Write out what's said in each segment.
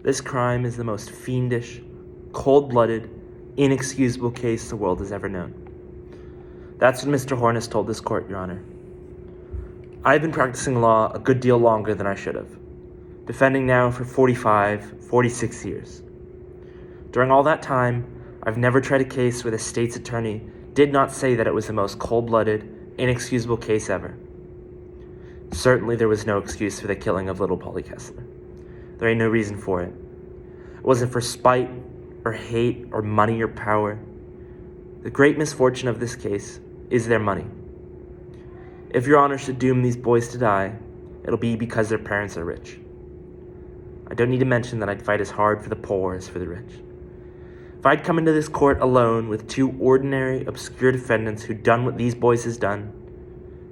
This crime is the most fiendish, cold-blooded, inexcusable case the world has ever known. That's what Mr. Horn has told this court, Your Honor. I've been practicing law a good deal longer than I should have, defending now for 46 years. During all that time, I've never tried a case where the state's attorney did not say that it was the most cold-blooded, inexcusable case ever. Certainly there was no excuse for the killing of little Polly Kessler. There ain't no reason for it. It wasn't for spite or hate or money or power. The great misfortune of this case is their money. If Your Honor should doom these boys to die, it'll be because their parents are rich. I don't need to mention that I'd fight as hard for the poor as for the rich. If I'd come into this court alone with two ordinary, obscure defendants who'd done what these boys has done,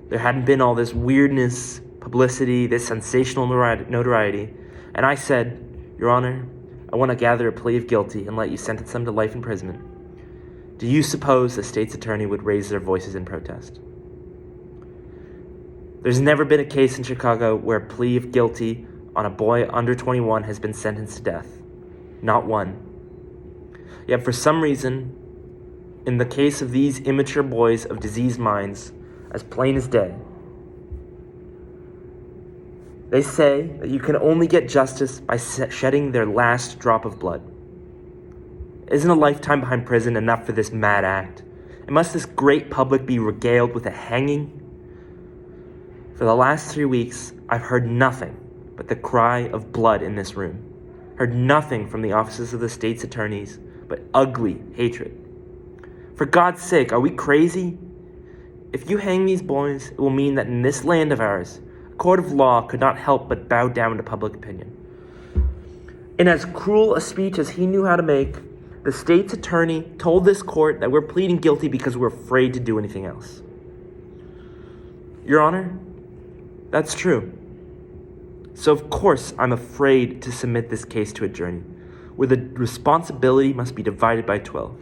there hadn't been all this weirdness, publicity, this sensational notoriety, and I said, Your Honor, I want to gather a plea of guilty and let you sentence them to life imprisonment, do you suppose the state's attorney would raise their voices in protest? There's never been a case in Chicago where a plea of guilty on a boy under 21 has been sentenced to death. Not one. Yet for some reason, in the case of these immature boys of diseased minds, as plain as day, they say that you can only get justice by shedding their last drop of blood. Isn't a lifetime behind prison enough for this mad act? And must this great public be regaled with a hanging? For the last 3 weeks, I've heard nothing but the cry of blood in this room. Heard nothing from the offices of the state's attorneys but ugly hatred. For God's sake, are we crazy? If you hang these boys, it will mean that in this land of ours, a court of law could not help but bow down to public opinion. In as cruel a speech as he knew how to make, the state's attorney told this court that we're pleading guilty because we're afraid to do anything else. Your Honor, that's true. So of course I'm afraid to submit this case to a jury, where the responsibility must be divided by 12.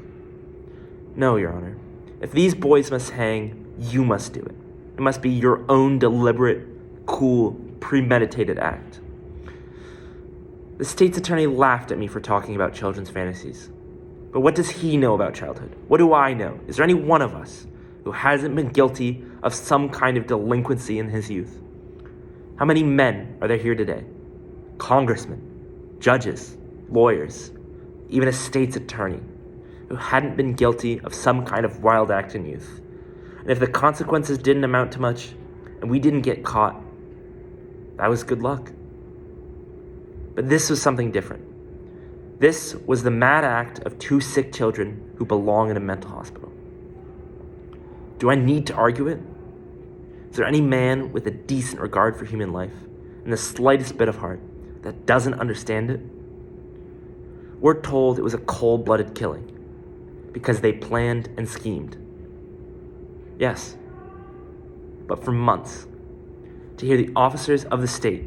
No, Your Honor. If these boys must hang, you must do it. It must be your own deliberate, cool, premeditated act. The state's attorney laughed at me for talking about children's fantasies. But what does he know about childhood? What do I know? Is there any one of us who hasn't been guilty of some kind of delinquency in his youth? How many men are there here today? Congressmen, judges, lawyers, even a state's attorney who hadn't been guilty of some kind of wild act in youth. And if the consequences didn't amount to much and we didn't get caught, that was good luck. But this was something different. This was the mad act of two sick children who belong in a mental hospital. Do I need to argue it? Is there any man with a decent regard for human life and the slightest bit of heart that doesn't understand it? We're told it was a cold-blooded killing because they planned and schemed. Yes, but for months, to hear the officers of the state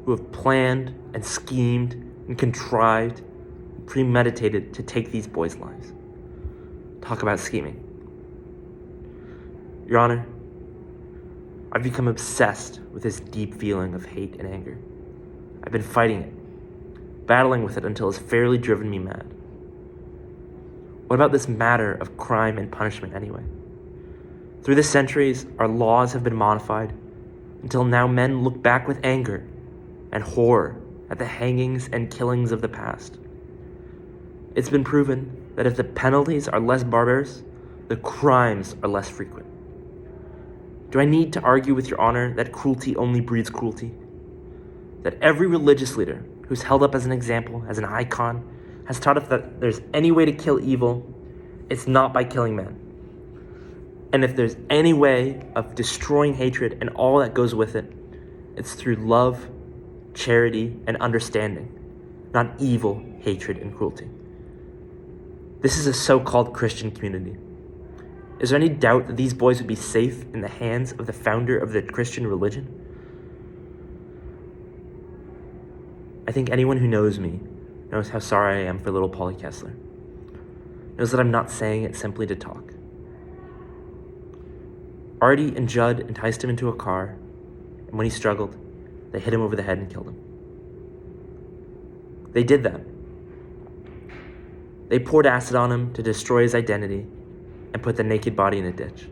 who have planned and schemed and contrived and premeditated to take these boys' lives. Talk about scheming. Your Honor, I've become obsessed with this deep feeling of hate and anger. I've been fighting it, battling with it until it's fairly driven me mad. What about this matter of crime and punishment anyway? Through the centuries, our laws have been modified until now men look back with anger and horror at the hangings and killings of the past. It's been proven that if the penalties are less barbarous, the crimes are less frequent. Do I need to argue with Your Honor that cruelty only breeds cruelty? That every religious leader who's held up as an example, as an icon, has taught us that there's any way to kill evil, it's not by killing men. And if there's any way of destroying hatred and all that goes with it, it's through love, charity, and understanding, not evil, hatred, and cruelty. This is a so-called Christian community. Is there any doubt that these boys would be safe in the hands of the founder of the Christian religion? I think anyone who knows me knows how sorry I am for little Polly Kessler, knows that I'm not saying it simply to talk. Artie and Judd enticed him into a car, and when he struggled, they hit him over the head and killed him. They did that. They poured acid on him to destroy his identity and put the naked body in a ditch.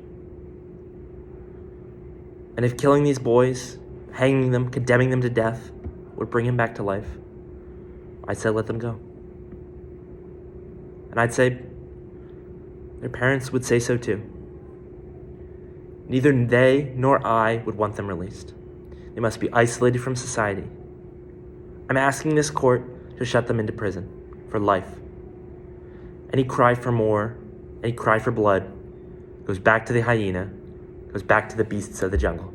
And if killing these boys, hanging them, condemning them to death would bring him back to life, I'd say let them go. And I'd say their parents would say so too. Neither they nor I would want them released. They must be isolated from society. I'm asking this court to shut them into prison for life. Any cry for more, any cry for blood, goes back to the hyena, goes back to the beasts of the jungle.